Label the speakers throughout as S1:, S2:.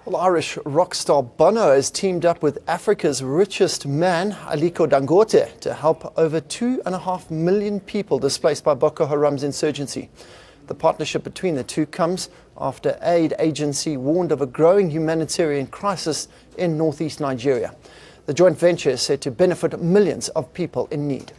S1: Well, Irish rock star Bono has teamed up with Africa's richest man, Aliko Dangote, to help over 2.5 million people displaced by Boko Haram's insurgency. The partnership between the two comes after aid agency warned of a growing humanitarian crisis in northeast Nigeria. The joint venture is said to benefit millions of people in need.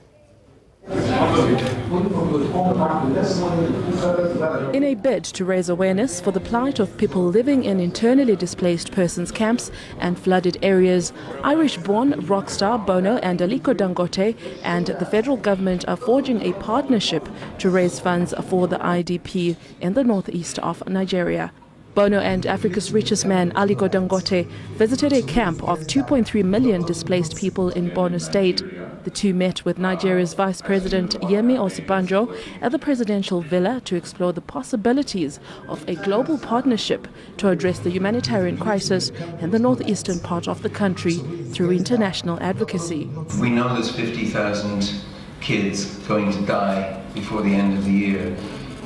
S2: In a bid to raise awareness for the plight of people living in internally displaced persons camps and flooded areas, Irish-born rock star Bono and Aliko Dangote and the federal government are forging a partnership to raise funds for the IDP in the northeast of Nigeria. Bono and Africa's richest man, Aliko Dangote, visited a camp of 2.3 million displaced people in Borno State. The two met with Nigeria's Vice President Yemi Osibanjo at the presidential villa to explore the possibilities of a global partnership to address the humanitarian crisis in the northeastern part of the country through international advocacy.
S3: We know there's 50,000 kids going to die before the end of the year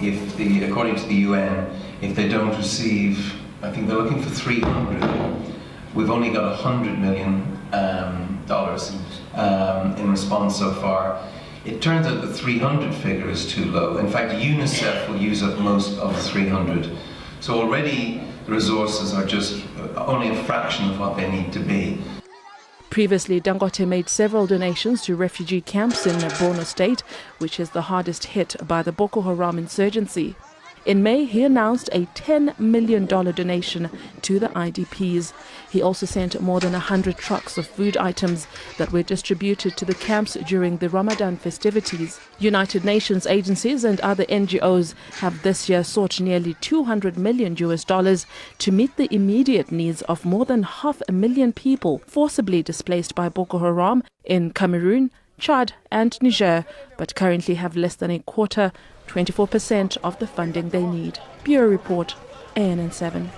S3: according to the UN, if they don't receive, I think they're looking for 300. We've only got $100 million in response so far. It turns out the 300 figure is too low. In fact, UNICEF will use up most of the 300. So already the resources are just only a fraction of what they need to be.
S2: Previously, Dangote made several donations to refugee camps in Borno State, which is the hardest hit by the Boko Haram insurgency. In May, he announced a $10 million donation to the IDPs. He also sent more than 100 trucks of food items that were distributed to the camps during the Ramadan festivities. United Nations agencies and other NGOs have this year sought nearly $200 million to meet the immediate needs of more than 500,000 people forcibly displaced by Boko Haram in Cameroon, Chad and Niger, but currently have less than a quarter, 24% of the funding they need. Bureau Report, ANN7.